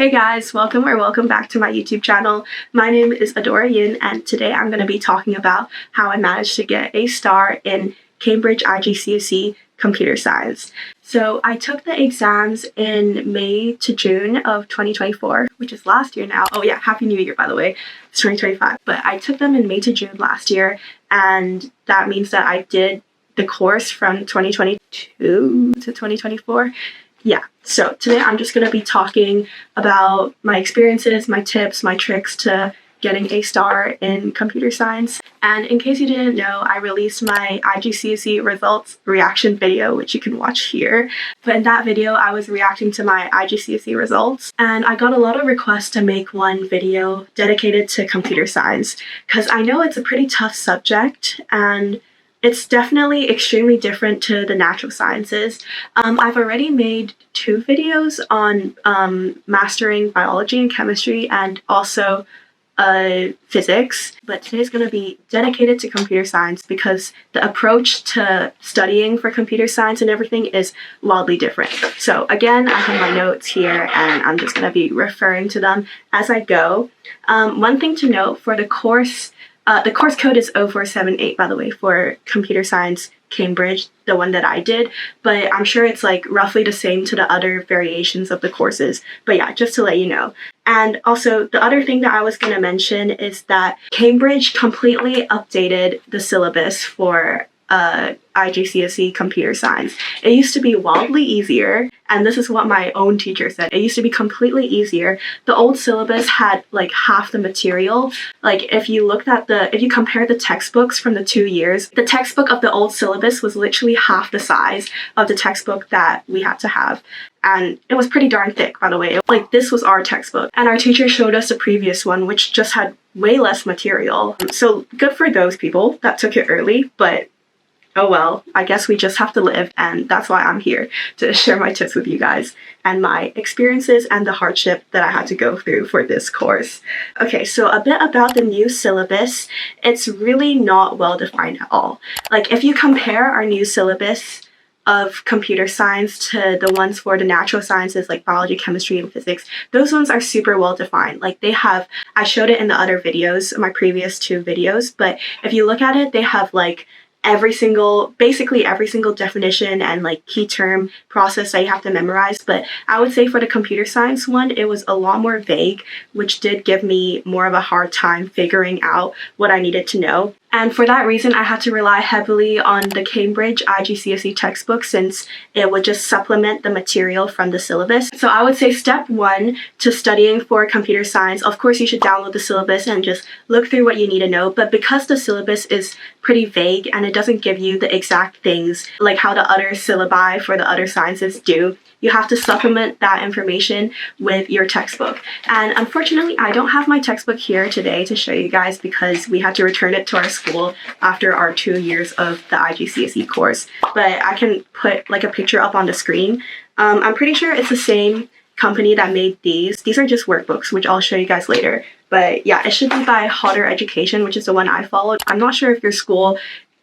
Hey guys, welcome back to my YouTube channel. My name is Adora Yin, and today I'm going to be talking about how I managed to get a star in Cambridge IGCSE Computer Science. So I took the exams in May to June of 2024, which is last year now. Oh yeah, Happy New Year, by the way. It's 2025. But I took them in May to June last year, and that means that I did the course from 2022 to 2024. Yeah, so today I'm just going to be talking about my experiences, my tips, my tricks to getting a star in computer science. And in case you didn't know, I released my IGCSE results reaction video, which you can watch here. But in that video, I was reacting to my IGCSE results, and I got a lot of requests to make one video dedicated to computer science, because I know it's a pretty tough subject, and it's definitely extremely different to the natural sciences. I've already made 2 videos on mastering biology and chemistry and also physics, but today's going to be dedicated to computer science because the approach to studying for computer science and everything is wildly different. So again, I have my notes here and I'm just going to be referring to them as I go. One thing to note for the course code is 0478, by the way, for Computer Science Cambridge, the one that I did, but I'm sure it's like roughly the same to the other variations of the courses. But yeah, just to let you know. And also, the other thing that I was going to mention is that Cambridge completely updated the syllabus for IGCSE Computer Science. It used to be wildly easier, and this is what my own teacher said. It used to be completely easier. The old syllabus had like half the material. Like if you compare the textbooks from the 2 years, the textbook of the old syllabus was literally half the size of the textbook that we had to have. And it was pretty darn thick, by the way. Like this was our textbook, and our teacher showed us the previous one, which just had way less material. So good for those people that took it early, but oh well, I guess we just have to live, and that's why I'm here, to share my tips with you guys and my experiences and the hardship that I had to go through for this course. Okay, so a bit about the new syllabus. It's really not well defined at all. Like if you compare our new syllabus of computer science to the ones for the natural sciences like biology, chemistry, and physics, those ones are super well defined. Like they have, I showed it in the other videos, my previous 2 videos, but if you look at it, they have like basically every single definition and like key term process that you have to memorize. But I would say for the computer science one, it was a lot more vague, which did give me more of a hard time figuring out what I needed to know. And for that reason, I had to rely heavily on the Cambridge IGCSE textbook, since it would just supplement the material from the syllabus. So I would say step 1 to studying for computer science, of course you should download the syllabus and just look through what you need to know. But because the syllabus is pretty vague and it doesn't give you the exact things like how the other syllabi for the other sciences do, you have to supplement that information with your textbook. And unfortunately, I don't have my textbook here today to show you guys because we had to return it to our school after our 2 years of the IGCSE course. But I can put like a picture up on the screen. I'm pretty sure it's the same company that made these. These are just workbooks, which I'll show you guys later. But yeah, it should be by Hotter Education, which is the one I followed. I'm not sure if your school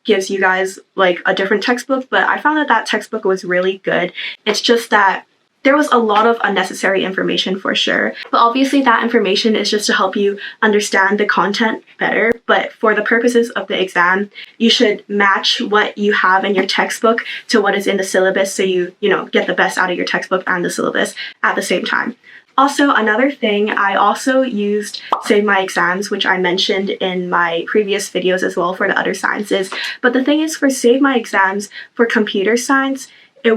gives you guys like a different textbook, but I found that textbook was really good. It's just that there was a lot of unnecessary information for sure, but obviously that information is just to help you understand the content better. But for the purposes of the exam, you should match what you have in your textbook to what is in the syllabus, so you get the best out of your textbook and the syllabus at the same time. Also, another thing, I also used Save My Exams, which I mentioned in my previous videos as well for the other sciences. But the thing is, for Save My Exams for computer science, I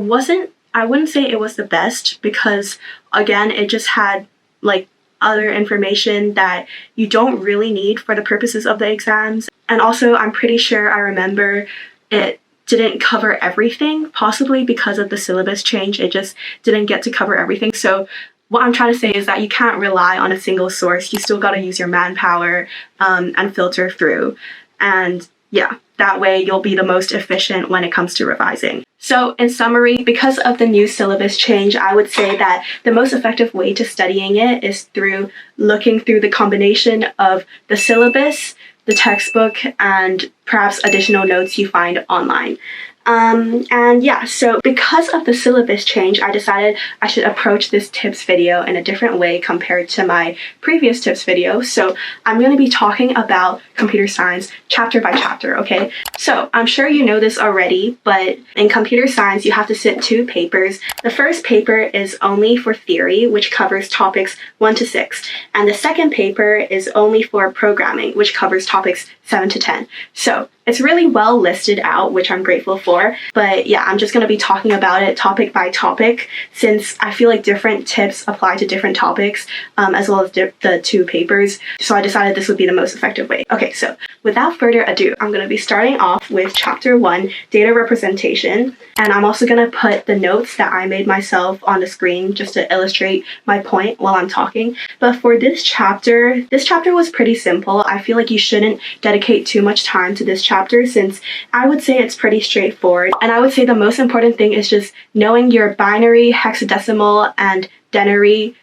wouldn't say it was the best, because again, it just had like other information that you don't really need for the purposes of the exams. And also, I'm pretty sure I remember it didn't cover everything, possibly because of the syllabus change. It just didn't get to cover everything. So what I'm trying to say is that you can't rely on a single source. You still got to use your manpower and filter through. And yeah, that way you'll be the most efficient when it comes to revising. So in summary, because of the new syllabus change, I would say that the most effective way to studying it is through looking through the combination of the syllabus, the textbook, and perhaps additional notes you find online. And yeah, so because of the syllabus change, I decided I should approach this tips video in a different way compared to my previous tips video. So I'm going to be talking about computer science chapter by chapter, okay? So I'm sure you know this already, but in computer science, you have to sit 2 papers. The first paper is only for theory, which covers topics 1 to 6. And the second paper is only for programming, which covers topics 7 to 10. So it's really well listed out, which I'm grateful for. But yeah, I'm just going to be talking about it topic by topic, since I feel like different tips apply to different topics, as well as the 2 papers. So I decided this would be the most effective way. Okay, so without further ado, I'm going to be starting off with chapter 1, data representation. And I'm also going to put the notes that I made myself on the screen just to illustrate my point while I'm talking. But for this chapter was pretty simple. I feel like you shouldn't dedicate too much time to this chapter, since I would say it's pretty straightforward. And I would say the most important thing is just knowing your binary, hexadecimal, and denary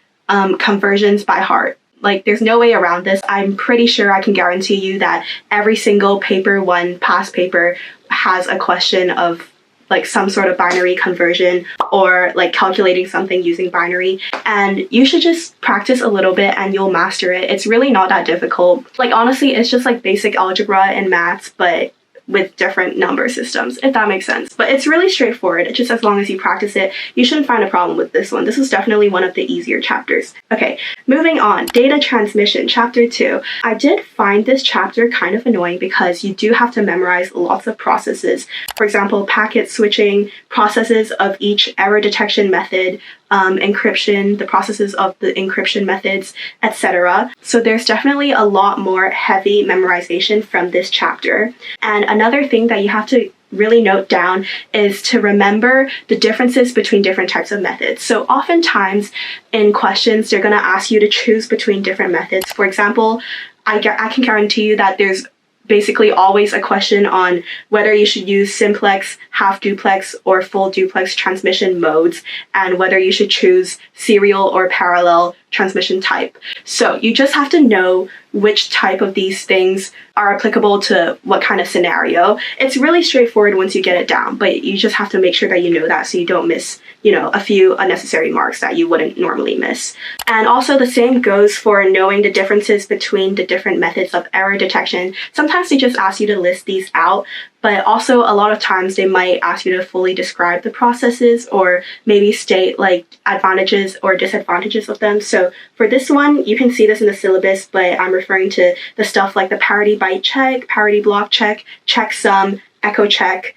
conversions by heart. Like, there's no way around this. I'm pretty sure I can guarantee you that every single paper 1 past paper has a question of like some sort of binary conversion or like calculating something using binary, and you should just practice a little bit and you'll master it. It's really not that difficult. Like, honestly, it's just like basic algebra and maths, but with different number systems, if that makes sense. But it's really straightforward. Just as long as you practice it, you shouldn't find a problem with this one. This is definitely one of the easier chapters. Okay, moving on. Data transmission, chapter 2. I did find this chapter kind of annoying because you do have to memorize lots of processes. For example, packet switching, processes of each error detection method, encryption, the processes of the encryption methods, etc. So there's definitely a lot more heavy memorization from this chapter. And another thing that you have to really note down is to remember the differences between different types of methods. So oftentimes in questions, they're going to ask you to choose between different methods. For example, I can guarantee you that there's basically always a question on whether you should use simplex, half duplex, or full duplex transmission modes, and whether you should choose serial or parallel transmission type. So you just have to know which type of these things are applicable to what kind of scenario. It's really straightforward once you get it down, but you just have to make sure that you know that so you don't miss, a few unnecessary marks that you wouldn't normally miss. And also the same goes for knowing the differences between the different methods of error detection. Sometimes they just ask you to list these out, but also a lot of times they might ask you to fully describe the processes or maybe state like advantages or disadvantages of them. So for this one, you can see this in the syllabus, but I'm referring to the stuff like the parity byte check, parity block check, checksum, echo check,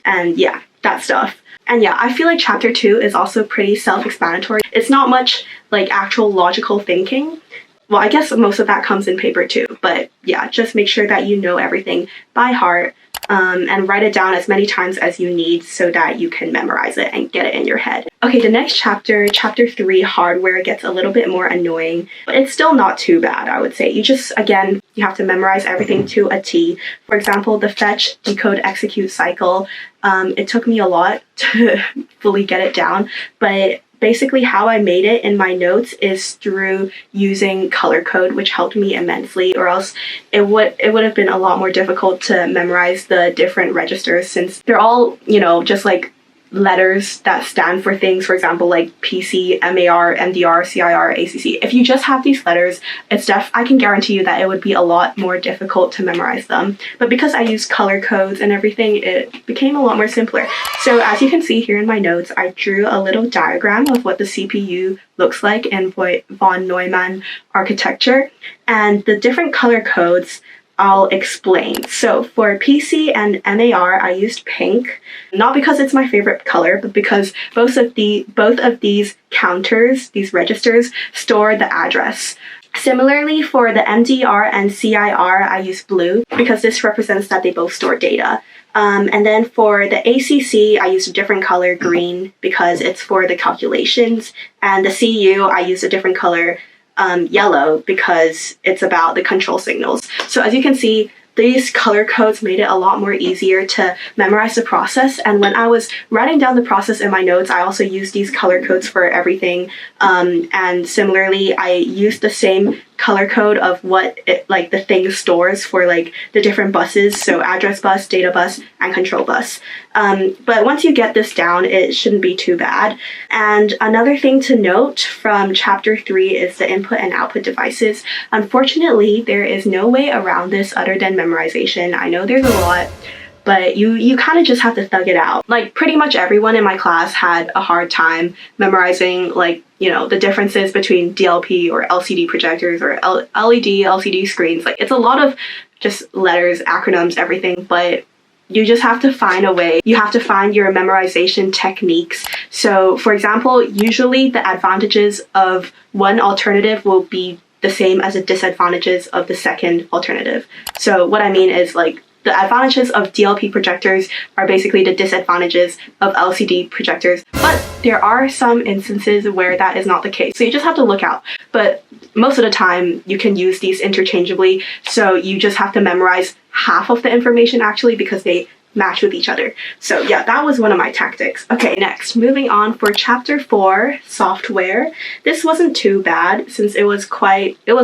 and yeah, that stuff. And yeah, I feel like chapter 2 is also pretty self-explanatory. It's not much like actual logical thinking. Well, I guess most of that comes in paper 2, but yeah, just make sure that you know everything by heart. And write it down as many times as you need so that you can memorize it and get it in your head. Okay, the next chapter, chapter 3, hardware, gets a little bit more annoying, but it's still not too bad, I would say. You have to memorize everything to a T. For example, the fetch, decode, execute cycle. It took me a lot to fully get it down, but basically how I made it in my notes is through using color code, which helped me immensely, or else it would have been a lot more difficult to memorize the different registers, since they're all, just like letters that stand for things. For example, like PC, MAR, MDR, CIR, ACC. If you just have these letters, I can guarantee you that it would be a lot more difficult to memorize them. But because I use color codes and everything, it became a lot more simpler. So as you can see here in my notes, I drew a little diagram of what the CPU looks like in von Neumann architecture, and the different color codes I'll explain. So for PC and MAR, I used pink, not because it's my favorite color, but because both of these counters, these registers, store the address. Similarly, for the MDR and CIR, I use blue because this represents that they both store data. And then for the ACC, I used a different color, green, because it's for the calculations. And the CU, I used a different color, yellow, because it's about the control signals. So as you can see, these color codes made it a lot more easier to memorize the process. And when I was writing down the process in my notes, I also used these color codes for everything. And similarly, I used the same color code of what the thing stores for like the different buses, so address bus, data bus, and control bus. But once you get this down, it shouldn't be too bad. And another thing to note from chapter 3 is the input and output devices. Unfortunately, there is no way around this other than memorization. I know there's a lot, but you kind of just have to thug it out. Like, pretty much everyone in my class had a hard time memorizing, like, you know, the differences between DLP or LCD projectors or LED, LCD screens. Like, it's a lot of just letters, acronyms, everything, but you just have to find a way. You have to find your memorization techniques. So, for example, usually the advantages of one alternative will be the same as the disadvantages of the second alternative. So what I mean is, like, the advantages of DLP projectors are basically the disadvantages of LCD projectors, but there are some instances where that is not the case. So you just have to look out. But most of the time, you can use these interchangeably. So you just have to memorize half of the information actually, because they match with each other. So yeah, that was one of my tactics. Okay, next, moving on for chapter 4, software. This wasn't too bad since it was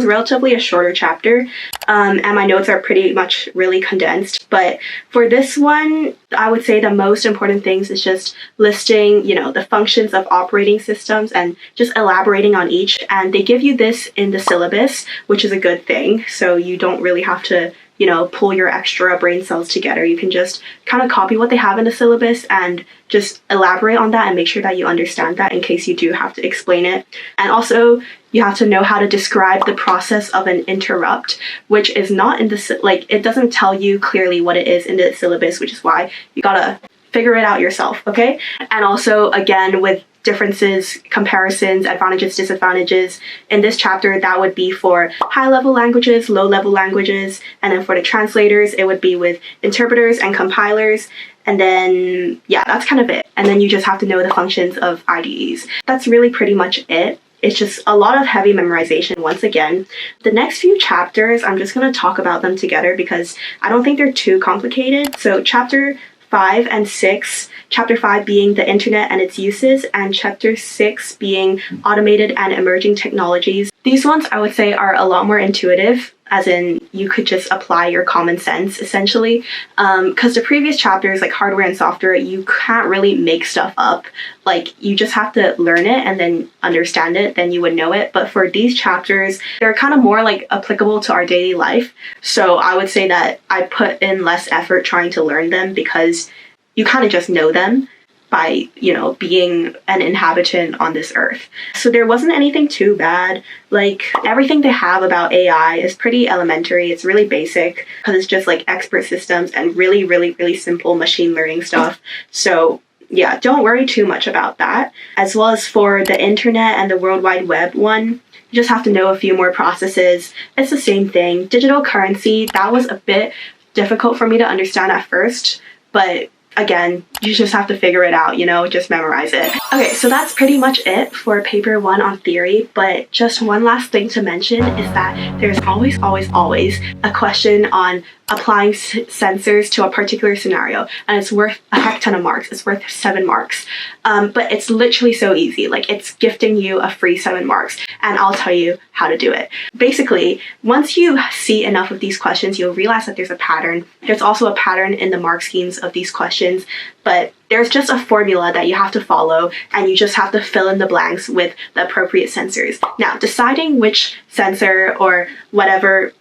relatively a shorter chapter, and my notes are pretty much really condensed. But for this one, I would say the most important things is just listing, you know, the functions of operating systems and just elaborating on each. And they give you this in the syllabus, which is a good thing. So you don't really have to, you know, pull your extra brain cells together. You can just kind of copy what they have in the syllabus and just elaborate on that and make sure that you understand that in case you do have to explain it. And also, you have to know how to describe the process of an interrupt, which is not in the, like, it doesn't tell you clearly what it is in the syllabus, which is why you gotta figure it out yourself, okay? And also, again, with differences, comparisons, advantages, disadvantages. In this chapter, that would be for high-level languages, low-level languages, and then for the translators, it would be with interpreters and compilers. And then, yeah, that's kind of it. And then you just have to know the functions of IDEs. That's really pretty much it. It's just a lot of heavy memorization once again. The next few chapters, I'm just going to talk about them together because I don't think they're too complicated. So chapter 5 and 6, chapter 5 being the internet and its uses, and chapter 6 being automated and emerging technologies. These ones I would say are a lot more intuitive, as in you could just apply your common sense essentially. Because the previous chapters, like hardware and software, you can't really make stuff up. Like, you just have to learn it and then understand it, then you would know it. But for these chapters, they're kind of more like applicable to our daily life. So I would say that I put in less effort trying to learn them because you kind of just know them by, you know, being an inhabitant on this earth. So there wasn't anything too bad. Like, everything they have about AI is pretty elementary. It's really basic because it's just like expert systems and really, really, really simple machine learning stuff. So yeah, don't worry too much about that. As well as for the internet and the World Wide Web one, you just have to know a few more processes. It's the same thing. Digital currency, that was a bit difficult for me to understand at first, but again, you just have to figure it out, you know, just memorize it. Okay, so that's pretty much it for paper 1 on theory, but just one last thing to mention is that there's always a question on applying sensors to a particular scenario, and it's worth a heck ton of marks. It's worth 7 marks. But it's literally so easy. Like, it's gifting you a free 7 marks, and I'll tell you how to do it. Basically, once you see enough of these questions, you'll realize that there's a pattern. There's also a pattern in the mark schemes of these questions, but there's just a formula that you have to follow, and you just have to fill in the blanks with the appropriate sensors. Now, deciding which sensor or whatever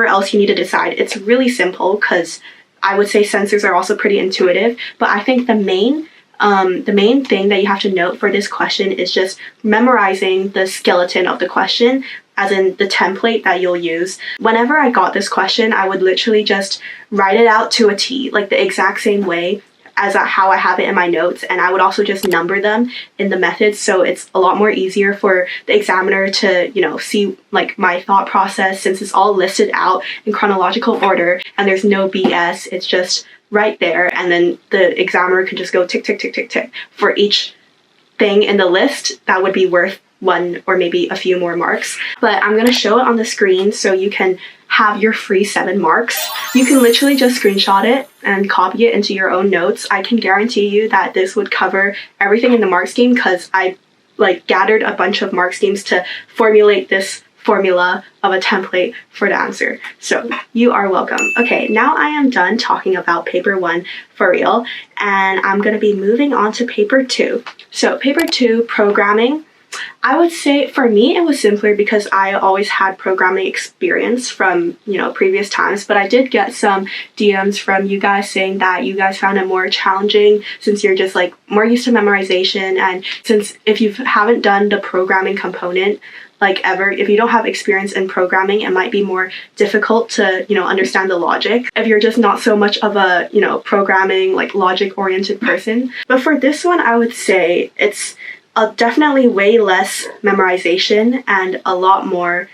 else you need to decide, it's really simple because I would say sensors are also pretty intuitive, but I think the main thing that you have to note for this question is just memorizing the skeleton of the question, as in the template that you'll use. Whenever I got this question, I would literally just write it out to a T, like the exact same way as how I have it in my notes, and I would also just number them in the method, so it's a lot more easier for the examiner to, you know, see like my thought process, since it's all listed out in chronological order and there's no BS. It's just right there, and then the examiner could just go tick, tick, tick, tick, tick for each thing in the list that would be worth 1 or maybe a few more marks. But I'm gonna show it on the screen so you can have your free 7 marks. You can literally just screenshot it and copy it into your own notes. I can guarantee you that this would cover everything in the mark scheme because I like gathered a bunch of mark schemes to formulate this formula of a template for the answer. So you are welcome. Okay, now I am done talking about paper 1 for real, and I'm going to be moving on to paper 2. So paper 2, programming. I would say for me it was simpler because I always had programming experience from, previous times, but I did get some DMs from you guys saying that you guys found it more challenging since you're just like more used to memorization, and since if you haven't done the programming component like ever, if you don't have experience in programming, it might be more difficult to, understand the logic if you're just not so much of a, programming like logic oriented person. But for this one, I would say it's definitely way less memorization and a lot more,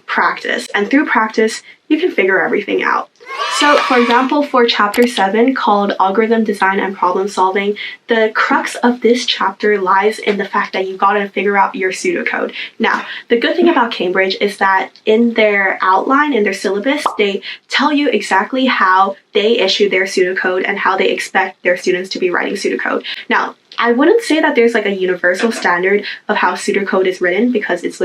practice. And through practice, you can figure everything out. So, for example, for chapter 7 called Algorithm Design and Problem Solving, the crux of this chapter lies in the fact that you gotta figure out your pseudocode. Now, the good thing about Cambridge is that in their outline, in their syllabus, they tell you exactly how they issue their pseudocode and how they expect their students to be writing pseudocode. Now, I wouldn't say that there's like a universal standard of how pseudocode is written because it's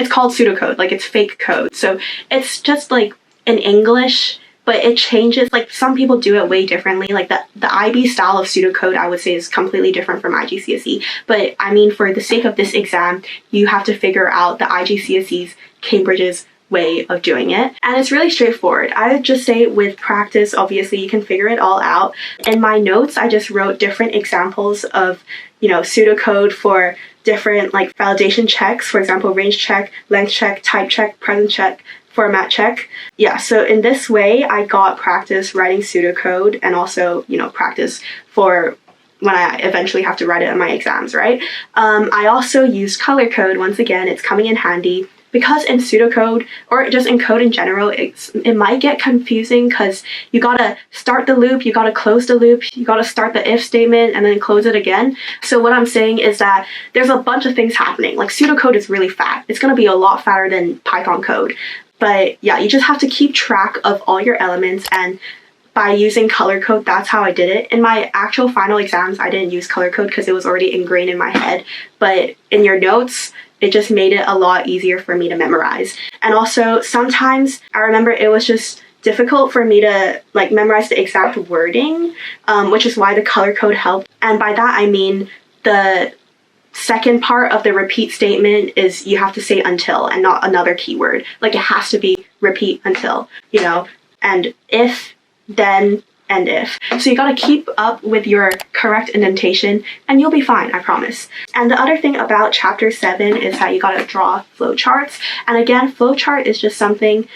called pseudocode, like it's fake code. So it's just like in English, but it changes. Like some people do it way differently. Like the IB style of pseudocode, I would say, is completely different from IGCSE. But I mean, for the sake of this exam, you have to figure out the IGCSE's, Cambridge's way of doing it, and it's really straightforward. I would just say with practice, obviously you can figure it all out. In my notes, I just wrote different examples of pseudocode for different like validation checks, for example, range check, length check, type check, present check, format check. Yeah, so in this way I got practice writing pseudocode and also practice for when I eventually have to write it in my exams, right? I also used color code. Once again, it's coming in handy because in pseudocode, or just in code in general, it might get confusing because you gotta start the loop, you gotta close the loop, you gotta start the if statement and then close it again. So what I'm saying is that there's a bunch of things happening. Like pseudocode is really fat. It's gonna be a lot fatter than Python code. But yeah, you just have to keep track of all your elements, and by using color code, that's how I did it. In my actual final exams, I didn't use color code because it was already ingrained in my head. But in your notes, it just made it a lot easier for me to memorize. And also, sometimes I remember it was just difficult for me to like memorize the exact wording, which is why the color code helped. And by that, I mean the second part of the repeat statement is you have to say until and not another keyword. Like it has to be repeat until, and if, then, and if. So you gotta keep up with your correct indentation and you'll be fine, I promise. And the other thing about chapter 7 is that you gotta draw flowcharts. And again, flowchart is just something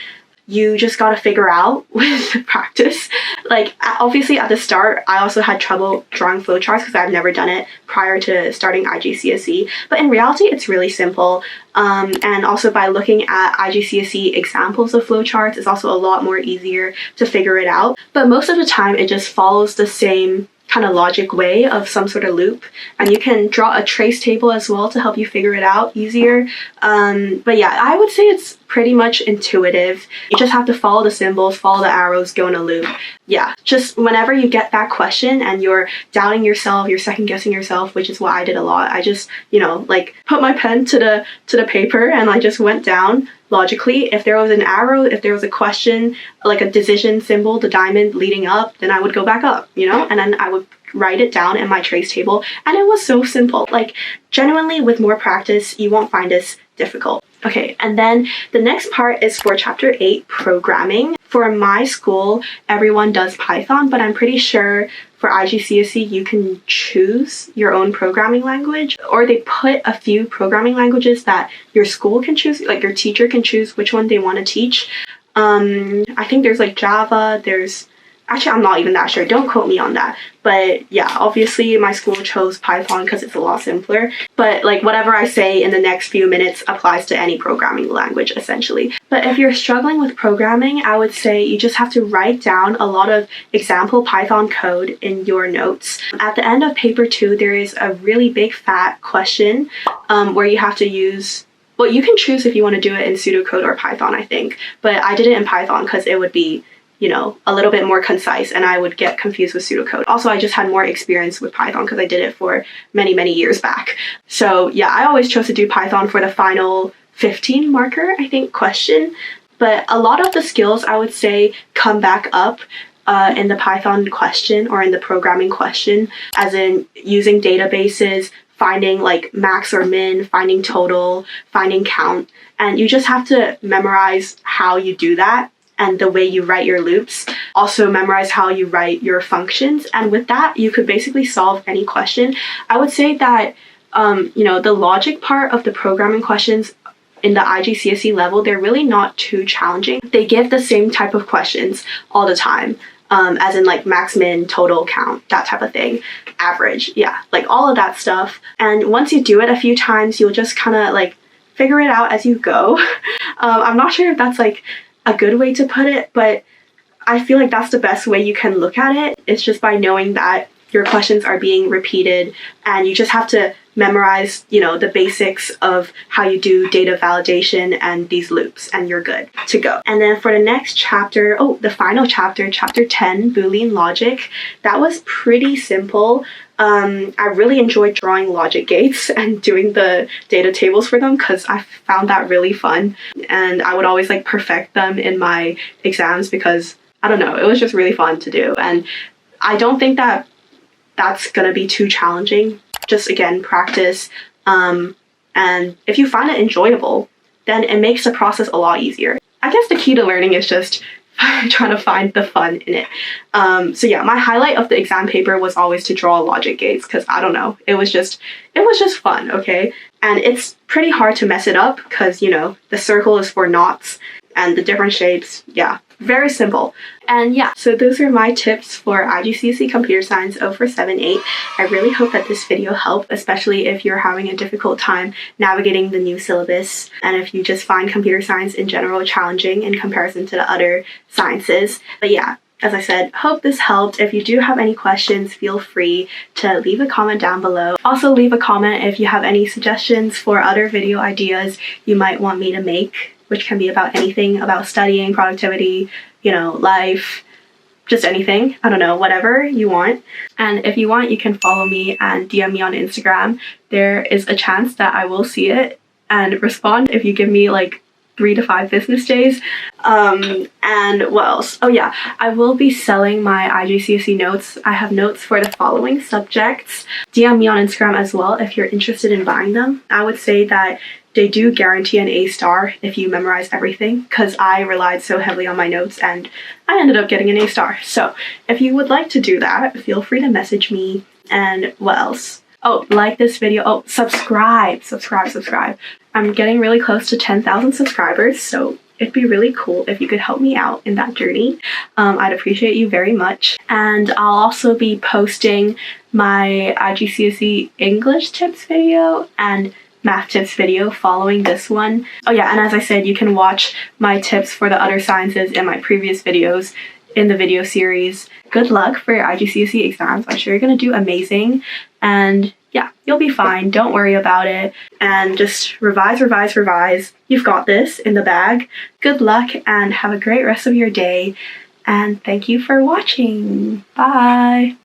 you just gotta figure out with practice. Like obviously at the start, I also had trouble drawing flowcharts because I've never done it prior to starting IGCSE. But in reality, it's really simple. And also by looking at IGCSE examples of flowcharts, it's also a lot more easier to figure it out. But most of the time, it just follows the same kind of logic way of some sort of loop, and you can draw a trace table as well to help you figure it out easier. But yeah, I would say it's pretty much intuitive. You just have to follow the symbols, follow the arrows, go in a loop. Yeah, just whenever you get that question and you're doubting yourself, you're second guessing yourself, which is what I did a lot. I just, like put my pen to the paper and I just went down logically. If there was an arrow, if there was a question, like a decision symbol, the diamond leading up, then I would go back up, and then I would write it down in my trace table. And it was so simple. Like genuinely, with more practice, you won't find this difficult. Okay, and then the next part is for chapter 8, programming. For my school, everyone does Python, but I'm pretty sure for IGCSE, you can choose your own programming language, or they put a few programming languages that your school can choose, like your teacher can choose which one they want to teach. I think there's like Java, actually, I'm not even that sure. Don't quote me on that. But yeah, obviously my school chose Python because it's a lot simpler. But like whatever I say in the next few minutes applies to any programming language essentially. But if you're struggling with programming, I would say you just have to write down a lot of example Python code in your notes. At the end of paper 2, there is a really big fat question where you have to use, well, you can choose if you want to do it in pseudocode or Python, I think. But I did it in Python because it would be a little bit more concise and I would get confused with pseudocode. Also, I just had more experience with Python because I did it for many, many years back. So yeah, I always chose to do Python for the final 15 marker, I think, question. But a lot of the skills, I would say, come back up in the Python question or in the programming question, as in using databases, finding like max or min, finding total, finding count. And you just have to memorize how you do that and the way you write your loops. Also memorize how you write your functions. And with that, you could basically solve any question. I would say that, the logic part of the programming questions in the IGCSE level, they're really not too challenging. They give the same type of questions all the time, as in like max, min, total, count, that type of thing, average, yeah, like all of that stuff. And once you do it a few times, you'll just kind of like figure it out as you go. I'm not sure if that's like a good way to put it, but I feel like that's the best way you can look at it. It's just by knowing that your questions are being repeated and you just have to memorize, the basics of how you do data validation and these loops, and you're good to go. And then for the next chapter, the final chapter, chapter 10, Boolean logic, that was pretty simple. I really enjoyed drawing logic gates and doing the data tables for them because I found that really fun. And I would always like perfect them in my exams because, I don't know, it was just really fun to do. And I don't think that that's gonna be too challenging. Just again, practice. And if you find it enjoyable, then it makes the process a lot easier. I guess the key to learning is just trying to find the fun in it. So yeah, my highlight of the exam paper was always to draw logic gates because I don't know, it was just fun, okay? And it's pretty hard to mess it up because, the circle is for knots and the different shapes, yeah. Very simple. And yeah, so those are my tips for IGCSE Computer Science 0478. I really hope that this video helped, especially if you're having a difficult time navigating the new syllabus and if you just find computer science in general challenging in comparison to the other sciences. But yeah, as I said, hope this helped. If you do have any questions, feel free to leave a comment down below. Also leave a comment if you have any suggestions for other video ideas you might want me to make, which can be about anything, about studying, productivity, life, just anything. I don't know, whatever you want. And if you want, you can follow me and DM me on Instagram. There is a chance that I will see it and respond if you give me like 3 to 5 business days. And what else? Oh yeah, I will be selling my IGCSE notes. I have notes for the following subjects. DM me on Instagram as well if you're interested in buying them. I would say that they do guarantee an A star if you memorize everything because I relied so heavily on my notes and I ended up getting an A star. So if you would like to do that, feel free to message me. And what else? Oh, like this video. Oh, subscribe. I'm getting really close to 10,000 subscribers, so it'd be really cool if you could help me out in that journey. I'd appreciate you very much. And I'll also be posting my IGCSE English tips video and math tips video following this one. Oh yeah, and as I said, you can watch my tips for the other sciences in my previous videos in the video series. Good luck for your IGCSE exams. I'm sure you're gonna do amazing. And yeah, you'll be fine. Don't worry about it. And just revise. You've got this in the bag. Good luck and have a great rest of your day. And thank you for watching. Bye.